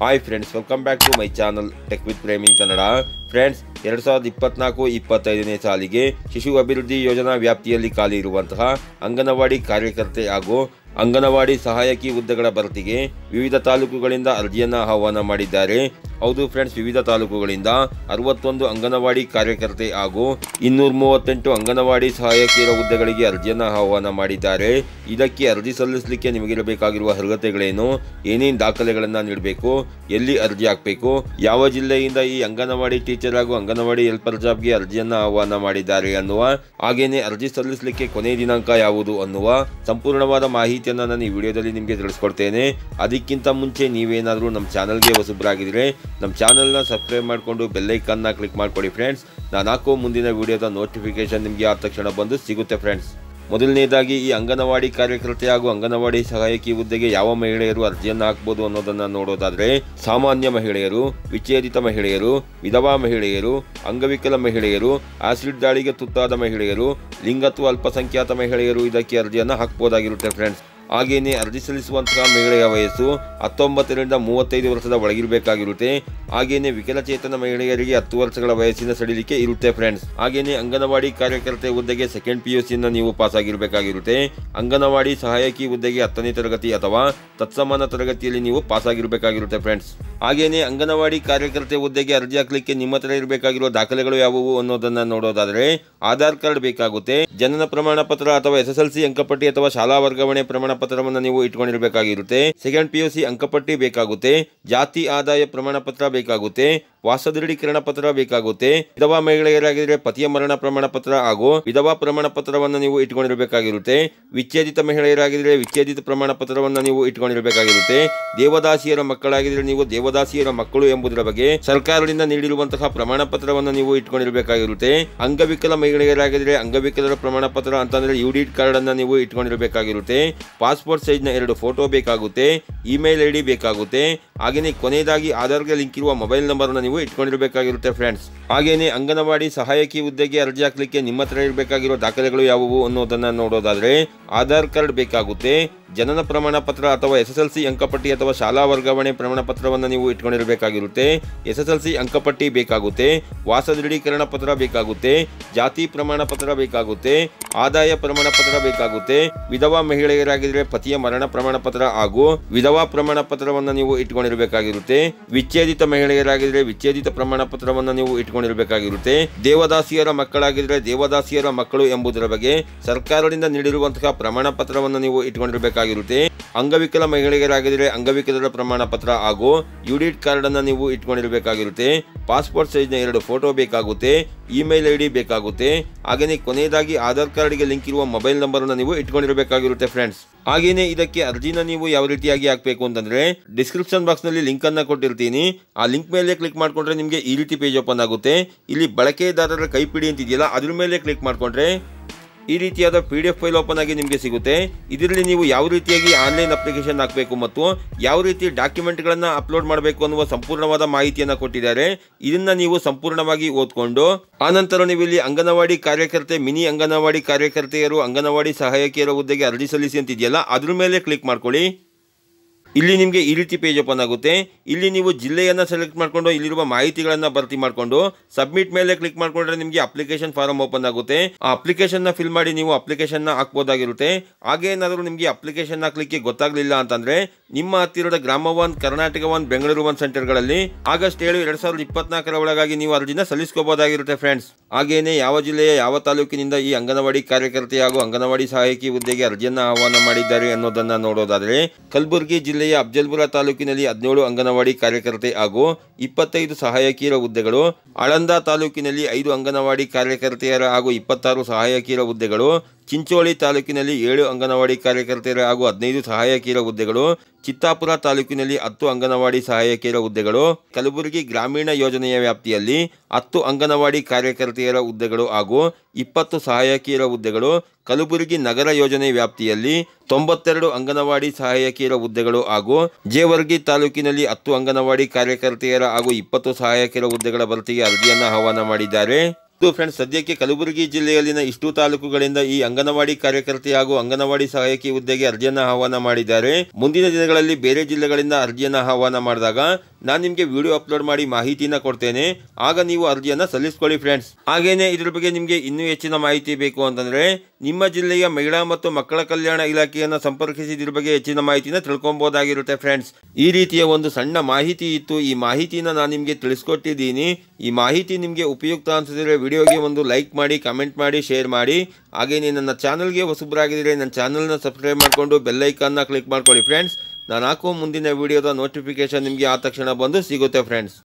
Hi friends, welcome back to my channel tech with ಪ್ರೇಮಿಂಗ್ Kannada. Friends, 2024-25ನೇ ಸಾಲಿಗೆ ಶಿಶು ಅಭಿವೃದ್ಧಿ ಯೋಜನಾ ವ್ಯಾಪ್ತಿಯಲ್ಲಿ ಖಾಲಿ ಇರುವಂತಹ ಅಂಗನವಾಡಿ ಕಾರ್ಯಕರ್ತೆ ಹಾಗೂ ಅಂಗನವಾಡಿ ಸಹಾಯಕಿ ಹುದ್ದೆಗಳ ಭರ್ತಿಗೆ ವಿವಿಧ ತಾಲೂಕುಗಳಿಂದ ಅರ್ಜಿಯನ್ನು ಆಹ್ವಾನ ಮಾಡಿದ್ದಾರೆ. ಹೌದು ಫ್ರೆಂಡ್ಸ್, ವಿವಿಧ ತಾಲೂಕುಗಳಿಂದ 61 ಅಂಗನವಾಡಿ ಕಾರ್ಯಕರ್ತೆ ಹಾಗೂ 238 ಅಂಗನವಾಡಿ ಸಹಾಯಕಿಯರ ಹುದ್ದೆಗಳಿಗೆ ಅರ್ಜಿಯನ್ನು ಆಹ್ವಾನ ಮಾಡಿದ್ದಾರೆ. ಇದಕ್ಕೆ ಅರ್ಜಿ ಸಲ್ಲಿಸಲಿಕ್ಕೆ ನಿಮಗಿರಬೇಕಾಗಿರುವ ಅರ್ಹತೆಗಳೇನು, ಏನೇನು ದಾಖಲೆಗಳನ್ನು ನೀಡಬೇಕು, ಎಲ್ಲಿ ಅರ್ಜಿ ಹಾಕಬೇಕು, ಯಾವ ಜಿಲ್ಲೆಯಿಂದ ಈ ಅಂಗನವಾಡಿ ಟೀಚರ್ ಹಾಗೂ ಅಂಗನವಾಡಿ ಹೆಲ್ಪರ್ ಜಾಬ್ಗೆ ಅರ್ಜಿಯನ್ನು ಆಹ್ವಾನ ಮಾಡಿದ್ದಾರೆ ಅನ್ನುವ, ಹಾಗೇನೆ ಅರ್ಜಿ ಸಲ್ಲಿಸಲಿಕ್ಕೆ ಕೊನೆಯ ದಿನಾಂಕ ಯಾವುದು ಅನ್ನುವ ಸಂಪೂರ್ಣವಾದ ಮಾಹಿತಿಯನ್ನು ನಾನು ಈ ವಿಡಿಯೋದಲ್ಲಿ ನಿಮಗೆ ತಿಳಿಸ್ಕೊಡ್ತೇನೆ. ಅದಕ್ಕಿಂತ ಮುಂಚೆ ನೀವೇನಾದರೂ ನಮ್ಮ ಚಾನಲ್ಗೆ ಹೊಸಬರಾಗಿದ್ದರೆ ನಮ್ಮ ಚಾನಲ್ನ ಸಬ್ಸ್ಕ್ರೈಬ್ ಮಾಡಿಕೊಂಡು ಬೆಲ್ಲೈಕನ್ನ ಕ್ಲಿಕ್ ಮಾಡಿಕೊಡಿ ಫ್ರೆಂಡ್ಸ್. ನಾನು ಹಾಕೋ ಮುಂದಿನ ವಿಡಿಯೋದ ನೋಟಿಫಿಕೇಶನ್ ನಿಮಗೆ ಆದ ತಕ್ಷಣ ಬಂದು ಸಿಗುತ್ತೆ ಫ್ರೆಂಡ್ಸ್. ಮೊದಲನೇದಾಗಿ ಈ ಅಂಗನವಾಡಿ ಕಾರ್ಯಕರ್ತೆ ಹಾಗೂ ಅಂಗನವಾಡಿ ಸಹಾಯಕಿ ಹುದ್ದೆಗೆ ಯಾವ ಮಹಿಳೆಯರು ಅರ್ಜಿಯನ್ನು ಹಾಕಬಹುದು ಅನ್ನೋದನ್ನು ನೋಡೋದಾದ್ರೆ, ಸಾಮಾನ್ಯ ಮಹಿಳೆಯರು, ವಿಚ್ಛೇದಿತ ಮಹಿಳೆಯರು, ವಿಧವಾ ಮಹಿಳೆಯರು, ಅಂಗವಿಕಲ ಮಹಿಳೆಯರು, ಆಸಿಡ್ ದಾಳಿಗೆ ತುತ್ತಾದ ಮಹಿಳೆಯರು, ಲಿಂಗತ್ವ ಅಲ್ಪಸಂಖ್ಯಾತ ಮಹಿಳೆಯರು ಇದಕ್ಕೆ ಅರ್ಜಿಯನ್ನು ಹಾಕಬಹುದಾಗಿರುತ್ತೆ ಫ್ರೆಂಡ್ಸ್. ಹಾಗೇನೆ ಅರ್ಜಿ ಸಲ್ಲಿಸುವಂತಹ ಮಹಿಳೆಯ ವಯಸ್ಸು 19 ರಿಂದ 35 ವರ್ಷದ ಒಳಗಿರಬೇಕಾಗಿರುತ್ತೆ. ಹಾಗೇನೆ ವಿಕಲಚೇತನ ಮಹಿಳೆಯರಿಗೆ 10 ವರ್ಷಗಳ ವಯಸ್ಸಿನ ಸಡಿಲಿಕೆ ಇರುತ್ತೆ ಫ್ರೆಂಡ್ಸ್. ಹಾಗೇನೆ ಅಂಗನವಾಡಿ ಕಾರ್ಯಕರ್ತೆ ಹುದ್ದೆಗೆ ಸೆಕೆಂಡ್ PUC ನೀವು ಪಾಸ್ ಆಗಿರಬೇಕಾಗಿರುತ್ತೆ. ಅಂಗನವಾಡಿ ಸಹಾಯಕಿ ಹುದ್ದೆಗೆ 10ನೇ ತರಗತಿ ಅಥವಾ ತತ್ಸಮಾನ ತರಗತಿಯಲ್ಲಿ ನೀವು ಪಾಸ್ ಆಗಿರಬೇಕಾಗಿರುತ್ತೆ ಫ್ರೆಂಡ್ಸ್. ಹಾಗೇನೆ ಅಂಗನವಾಡಿ ಕಾರ್ಯಕರ್ತೆ ಹುದ್ದೆಗೆ ಅರ್ಜಿ ಹಾಕಲಿಕ್ಕೆ ನಿಮ್ಮ ಹತ್ರ ಇರಬೇಕಾಗಿರುವ ದಾಖಲೆಗಳು ಯಾವುವು ಅನ್ನೋದನ್ನ ನೋಡೋದಾದ್ರೆ, ಆಧಾರ್ ಕಾರ್ಡ್ ಬೇಕಾಗುತ್ತೆ, ಜನನ ಪ್ರಮಾಣ ಪತ್ರ ಅಥವಾ SSLC ಅಂಕಪಟ್ಟಿ ಅಥವಾ ಶಾಲಾ ವರ್ಗಾವಣೆ ಪ್ರಮಾಣ ಪತ್ರವನ್ನು ನೀವು ಇಟ್ಕೊಂಡಿರಬೇಕಾಗಿರುತ್ತೆ, ಸೆಕೆಂಡ್ PUC ಅಂಕಪಟ್ಟಿ ಬೇಕಾಗುತ್ತೆ, ಜಾತಿ ಆದಾಯ ಪ್ರಮಾಣ ಪತ್ರ ಬೇಕಾಗುತ್ತೆ, ವಾಸ ದೃಢೀಕರಣ ಪತ್ರ ಬೇಕಾಗುತ್ತೆ, ವಿಧವಾ ಮಹಿಳೆಯರಾಗಿದ್ದರೆ ಪತಿಯ ಮರಣ ಪ್ರಮಾಣ ಪತ್ರ ಹಾಗೂ ವಿಧವಾ ಪ್ರಮಾಣ ಪತ್ರವನ್ನು ನೀವು ಇಟ್ಕೊಂಡಿರಬೇಕಾಗಿರುತ್ತೆ, ವಿಚ್ಛೇದಿತ ಮಹಿಳೆಯರಾಗಿದ್ದರೆ ವಿಚ್ಛೇದಿತ ಪ್ರಮಾಣ ಪತ್ರವನ್ನು ನೀವು ಇಟ್ಕೊಂಡಿರಬೇಕಾಗಿರುತ್ತೆ, ದೇವದಾಸಿಯರ ಮಕ್ಕಳಾಗಿದ್ದರೆ ನೀವು ದೇವದಾಸಿಯರ ಮಕ್ಕಳು ಎಂಬುದರ ಬಗ್ಗೆ ಸರ್ಕಾರದಿಂದ ನೀಡಿರುವಂತಹ ಪ್ರಮಾಣ ಪತ್ರವನ್ನು ನೀವು ಇಟ್ಕೊಂಡಿರಬೇಕಾಗಿರುತ್ತೆ, ಅಂಗವಿಕಲ ಮಹಿಳೆಯರಾಗಿದ್ದರೆ ಅಂಗವಿಕಲರ ಪ್ರಮಾಣ ಪತ್ರ ಅಂತಂದ್ರೆ UDID ಕಾರ್ಡ್ ಅನ್ನು ನೀವು ಇಟ್ಕೊಂಡಿರಬೇಕಾಗಿರುತ್ತೆ, ಪಾಸ್ಪೋರ್ಟ್ ಸೈಜ್ನ 2 ಫೋಟೋ ಬೇಕಾಗುತ್ತೆ, ಇಮೇಲ್ ID ಬೇಕಾಗುತ್ತೆ, ಹಾಗೆಯೇ ಕೊನೆಯದಾಗಿ ಆಧಾರ್ಗೆ ಲಿಂಕ್ ಇರುವ ಮೊಬೈಲ್ ನಂಬರ್ ಅನ್ನು ನೀವು ಇಟ್ಕೊಂಡಿರಬೇಕಾಗಿರುತ್ತೆ ಫ್ರೆಂಡ್ಸ್. ಹಾಗೇನೆ ಅಂಗನವಾಡಿ ಸಹಾಯಕಿ ಹುದ್ದೆಗೆ ಅರ್ಜಿ ಹಾಕಲಿಕ್ಕೆ ನಿಮ್ಮ ಹತ್ರ ಇರಬೇಕಾಗಿರೋ ದಾಖಲೆಗಳು ಯಾವುವು ಅನ್ನೋದನ್ನ ನೋಡೋದಾದ್ರೆ, ಆಧಾರ್ ಕಾರ್ಡ್ ಬೇಕಾಗುತ್ತೆ, ಜನನ ಪ್ರಮಾಣ ಪತ್ರ ಅಥವಾ SSLC ಅಂಕಪಟ್ಟಿ ಅಥವಾ ಶಾಲಾ ವರ್ಗಾವಣೆ ಪ್ರಮಾಣ ಪತ್ರವನ್ನು ನೀವು ಇಟ್ಕೊಂಡಿರಬೇಕಾಗಿರುತ್ತೆ, SSLC ಅಂಕಪಟ್ಟಿ ಬೇಕಾಗುತ್ತೆ, ವಾಸ ದೃಢೀಕರಣ ಪತ್ರ ಬೇಕಾಗುತ್ತೆ, ಜಾತಿ ಪ್ರಮಾಣ ಪತ್ರ ಬೇಕಾಗುತ್ತೆ, ಆದಾಯ ಪ್ರಮಾಣ ಪತ್ರ ಬೇಕಾಗುತ್ತೆ, ವಿಧವಾ ಮಹಿಳೆಯರಾಗಿದ್ದರೆ ಪತಿಯ ಮರಣ ಪ್ರಮಾಣ ಪತ್ರ ಹಾಗೂ ವಿಧವಾ ಪ್ರಮಾಣ ಪತ್ರವನ್ನು ನೀವು ಇಟ್ಕೊಂಡಿರಬೇಕಾಗಿರುತ್ತೆ, ವಿಚ್ಛೇದಿತ ಮಹಿಳೆಯರಾಗಿದ್ದರೆ ವಿಚ್ಛೇದಿತ ಪ್ರಮಾಣ ಪತ್ರವನ್ನು ನೀವು ಇಟ್ಕೊಂಡಿರಬೇಕಾಗಿರುತ್ತೆ, ದೇವದಾಸಿಯರ ಮಕ್ಕಳಾಗಿದ್ದರೆ ದೇವದಾಸಿಯರ ಮಕ್ಕಳು ಎಂಬುದರ ಬಗ್ಗೆ ಸರ್ಕಾರದಿಂದ ನೀಡಿರುವಂತಹ ಪ್ರಮಾಣ ಪತ್ರವನ್ನು ನೀವು ಇಟ್ಕೊಂಡಿರಬೇಕಾಗಿರುತ್ತೆ, ಅಂಗವಿಕಲ ಮಹಿಳೆಯರಾಗಿದ್ದರೆ ಅಂಗವಿಕಲರ ಪ್ರಮಾಣ ಪತ್ರ ಹಾಗೂ UDID ಕಾರ್ಡ್ ಅನ್ನು ನೀವು ಇಟ್ಕೊಂಡಿರಬೇಕಾಗಿರುತ್ತೆ, ಪಾಸ್ಪೋರ್ಟ್ ಸೈಜ್ನ 2 ಫೋಟೋ ಬೇಕಾಗುತ್ತೆ, ಇಮೇಲ್ ID ಬೇಕಾಗುತ್ತೆ, ಹಾಗೆಯೇ ಕೊನೆಯದಾಗಿ ಆಧಾರ್ ಕಾರ್ಡ್ಗೆ ಲಿಂಕ್ ಇರುವ ಮೊಬೈಲ್ ನಂಬರ್ ಅನ್ನು ನೀವು ಇಟ್ಕೊಂಡಿರಬೇಕಾಗಿರುತ್ತೆ ಫ್ರೆಂಡ್ಸ್. ಹಾಗೇನೆ ಇದಕ್ಕೆ ಅರ್ಜಿನ ನೀವು ಯಾವ ರೀತಿಯಾಗಿ ಹಾಕಬೇಕು ಅಂತಂದ್ರೆ, ಡಿಸ್ಕ್ರಿಪ್ಷನ್ ಬಾಕ್ಸ್ ನಲ್ಲಿ ಲಿಂಕ್ ಅನ್ನ ಕೊಟ್ಟಿರ್ತೀನಿ. ಆ ಲಿಂಕ್ ಮೇಲೆ ಕ್ಲಿಕ್ ಮಾಡ್ಕೊಂಡ್ರೆ ನಿಮಗೆ ಈ ರೀತಿ ಪೇಜ್ ಓಪನ್ ಆಗುತ್ತೆ. ಇಲ್ಲಿ ಬಳಕೆದಾರರ ಕೈಪಿಡಿ ಅಂತಿದೆಯಲ್ಲ, ಅದ್ರ ಮೇಲೆ ಕ್ಲಿಕ್ ಮಾಡ್ಕೊಂಡ್ರೆ ಈ ರೀತಿಯಾದ PDF ಫೈಲ್ ಓಪನ್ ಆಗಿ ನಿಮಗೆ ಸಿಗುತ್ತೆ. ಇದರಲ್ಲಿ ನೀವು ಯಾವ ರೀತಿಯಾಗಿ ಆನ್ಲೈನ್ ಅಪ್ಲಿಕೇಶನ್ ಹಾಕಬೇಕು ಮತ್ತು ಯಾವ ರೀತಿ ಡಾಕ್ಯುಮೆಂಟ್ಗಳನ್ನು ಅಪ್ಲೋಡ್ ಮಾಡಬೇಕು ಅನ್ನುವ ಸಂಪೂರ್ಣವಾದ ಮಾಹಿತಿಯನ್ನು ಕೊಟ್ಟಿದ್ದಾರೆ. ಇದನ್ನ ನೀವು ಸಂಪೂರ್ಣವಾಗಿ ಓದ್ಕೊಂಡು ಆನಂತರ ನೀವು ಇಲ್ಲಿ ಅಂಗನವಾಡಿ ಕಾರ್ಯಕರ್ತೆ, ಮಿನಿ ಅಂಗನವಾಡಿ ಕಾರ್ಯಕರ್ತೆಯರು, ಅಂಗನವಾಡಿ ಸಹಾಯಕಿಯರ ಹುದ್ದೆಗೆ ಅರ್ಜಿ ಸಲ್ಲಿಸಿ ಅಂತಿದೆಯಲ್ಲ, ಅದ್ರ ಮೇಲೆ ಕ್ಲಿಕ್ ಮಾಡ್ಕೊಳ್ಳಿ. ಇಲ್ಲಿ ನಿಮಗೆ ಈ ರೀತಿ ಪೇಜ್ ಓಪನ್ ಆಗುತ್ತೆ. ಇಲ್ಲಿ ನೀವು ಜಿಲ್ಲೆಯನ್ನು ಸೆಲೆಕ್ಟ್ ಮಾಡಿಕೊಂಡು ಇಲ್ಲಿರುವ ಮಾಹಿತಿಗಳನ್ನು ಭರ್ತಿ ಮಾಡಿಕೊಂಡು ಸಬ್ಮಿಟ್ ಮೇಲೆ ಕ್ಲಿಕ್ ಮಾಡಿಕೊಂಡ್ರೆ ನಿಮಗೆ ಅಪ್ಲಿಕೇಶನ್ ಫಾರಂ ಓಪನ್ ಆಗುತ್ತೆ. ಆ ಅಪ್ಲಿಕೇಶನ್ ಫಿಲ್ ಮಾಡಿ ನೀವು ಅಪ್ಲಿಕೇಶನ್ ಹಾಕಬಹುದಾಗಿರುತ್ತೆ. ಹಾಗೆ ಏನಾದರೂ ನಿಮಗೆ ಅಪ್ಲಿಕೇಶನ್ ಹಾಕಲಿಕ್ಕೆ ಗೊತ್ತಾಗಲಿಲ್ಲ ಅಂತಂದ್ರೆ ನಿಮ್ಮ ಹತ್ತಿರದ ಗ್ರಾಮ 1, ಕರ್ನಾಟಕ 1, ಬೆಂಗಳೂರು 1 ಸೆಂಟರ್ಗಳಲ್ಲಿ ಆಗಸ್ಟ್ 7, 2024 ಒಳಗಾಗಿ ನೀವು ಅರ್ಜಿನ ಸಲ್ಲಿಸಬಹುದಾಗಿರುತ್ತೆ ಫ್ರೆಂಡ್ಸ್. ಹಾಗೇನೆ ಯಾವ ಜಿಲ್ಲೆಯ ಯಾವ ತಾಲೂಕಿನಿಂದ ಈ ಅಂಗನವಾಡಿ ಕಾರ್ಯಕರ್ತೆ ಹಾಗೂ ಅಂಗನವಾಡಿ ಸಹಾಯಕಿ ಹುದ್ದೆಗೆ ಅರ್ಜಿಯನ್ನು ಆಹ್ವಾನ ಮಾಡಿದ್ದಾರೆ ಅನ್ನೋದನ್ನ ನೋಡೋದಾದ್ರೆ, ಕಲಬುರಗಿ ಜಿಲ್ಲೆಯ ಅಫಜಲ್ಪುರ ತಾಲೂಕಿನಲ್ಲಿ 17 ಅಂಗನವಾಡಿ ಕಾರ್ಯಕರ್ತೆ ಹಾಗೂ 25 ಸಹಾಯಕಿಯರ ಹುದ್ದೆಗಳು, ಆಳಂದ ತಾಲೂಕಿನಲ್ಲಿ 5 ಅಂಗನವಾಡಿ ಕಾರ್ಯಕರ್ತೆಯರ ಹಾಗೂ 26 ಸಹಾಯಕಿಯರ ಹುದ್ದೆಗಳು, ಚಿಂಚೋಳಿ ತಾಲೂಕಿನಲ್ಲಿ 7 ಅಂಗನವಾಡಿ ಕಾರ್ಯಕರ್ತೆಯರ ಹಾಗೂ 15 ಸಹಾಯಕಿಯರ ಹುದ್ದೆಗಳು, ಚಿತ್ತಾಪುರ ತಾಲೂಕಿನಲ್ಲಿ 10 ಅಂಗನವಾಡಿ ಸಹಾಯಕಿಯರ ಹುದ್ದೆಗಳು, ಕಲಬುರಗಿ ಗ್ರಾಮೀಣ ಯೋಜನೆಯ ವ್ಯಾಪ್ತಿಯಲ್ಲಿ 10 ಅಂಗನವಾಡಿ ಕಾರ್ಯಕರ್ತೆಯರ ಹುದ್ದೆಗಳು ಹಾಗೂ 20 ಸಹಾಯಕಿಯರ ಹುದ್ದೆಗಳು, ಕಲಬುರಗಿ ನಗರ ಯೋಜನೆ ವ್ಯಾಪ್ತಿಯಲ್ಲಿ 92 ಅಂಗನವಾಡಿ ಸಹಾಯಕಿಯರ ಹುದ್ದೆಗಳು ಹಾಗೂ ಜೇವರ್ಗಿ ತಾಲೂಕಿನಲ್ಲಿ 10 ಅಂಗನವಾಡಿ ಕಾರ್ಯಕರ್ತೆಯರ ಹಾಗೂ 20 ಸಹಾಯಕಿಯರ ಹುದ್ದೆಗಳ ಭರ್ತಿಗೆ ಅರ್ಜಿಯನ್ನು ಆಹ್ವಾನ ಮಾಡಿದ್ದಾರೆ. ಫ್ರೆಂಡ್ಸ್, ಸದ್ಯಕ್ಕೆ ಕಲಬುರಗಿ ಜಿಲ್ಲೆಯಲ್ಲಿನ ಇಷ್ಟು ತಾಲೂಕುಗಳಿಂದ ಈ ಅಂಗನವಾಡಿ ಕಾರ್ಯಕರ್ತೆ ಹಾಗೂ ಅಂಗನವಾಡಿ ಸಹಾಯಕಿ ಹುದ್ದೆಗೆ ಅರ್ಜಿಯನ್ನು ಆಹ್ವಾನ ಮಾಡಿದ್ದಾರೆ. ಮುಂದಿನ ದಿನಗಳಲ್ಲಿ ಬೇರೆ ಜಿಲ್ಲೆಗಳಿಂದ ಅರ್ಜಿಯನ್ನು ಆಹ್ವಾನ ಮಾಡಿದಾಗ ನಾನು ನಿಮಗೆ ವಿಡಿಯೋ ಅಪ್ಲೋಡ್ ಮಾಡಿ ಮಾಹಿತಿನ ಕೊಡ್ತೇನೆ. ಆಗ ನೀವು ಅರ್ಜಿಯನ್ನು ಸಲ್ಲಿಸ್ಕೊಳ್ಳಿ ಫ್ರೆಂಡ್ಸ್. ಹಾಗೇನೆ ಇದ್ರ ಬಗ್ಗೆ ನಿಮಗೆ ಇನ್ನೂ ಹೆಚ್ಚಿನ ಮಾಹಿತಿ ಬೇಕು ಅಂತಂದ್ರೆ ನಿಮ್ಮ ಜಿಲ್ಲೆಯ ಮಹಿಳಾ ಮತ್ತು ಮಕ್ಕಳ ಕಲ್ಯಾಣ ಇಲಾಖೆಯನ್ನು ಸಂಪರ್ಕಿಸಿ ಇದ್ರ ಬಗ್ಗೆ ಹೆಚ್ಚಿನ ಮಾಹಿತಿನ ತಿಳ್ಕೊಬಹುದಾಗಿರುತ್ತೆ ಫ್ರೆಂಡ್ಸ್. ಈ ರೀತಿಯ ಒಂದು ಸಣ್ಣ ಮಾಹಿತಿ ಇತ್ತು. ಈ ಮಾಹಿತಿನ ನಾನು ನಿಮಗೆ ತಿಳಿಸ್ಕೊಟ್ಟಿದ್ದೀನಿ. ಈ ಮಾಹಿತಿ ನಿಮಗೆ ಉಪಯುಕ್ತ ಅನಿಸಿದ್ರೆ ವಿಡಿಯೋಗೆ ಒಂದು ಲೈಕ್ ಮಾಡಿ, ಕಮೆಂಟ್ ಮಾಡಿ, ಶೇರ್ ಮಾಡಿ. ಹಾಗೆಯೇ ನನ್ನ ಚಾನಲ್ಗೆ ಹೊಸಬರಾಗಿದ್ದರೆ ನನ್ನ ಚಾನಲ್ನ ಸಬ್ಸ್ಕ್ರೈಬ್ ಮಾಡಿಕೊಂಡು ಬೆಲ್ ಐಕಾನ್ನ ಕ್ಲಿಕ್ ಮಾಡ್ಕೊಳ್ಳಿ ಫ್ರೆಂಡ್ಸ್. ನಾನು ಹಾಕುವ ಮುಂದಿನ ವಿಡಿಯೋದ ನೋಟಿಫಿಕೇಶನ್ ನಿಮಗೆ ಆ ತಕ್ಷಣ ಬಂದು ಸಿಗುತ್ತೆ ಫ್ರೆಂಡ್ಸ್.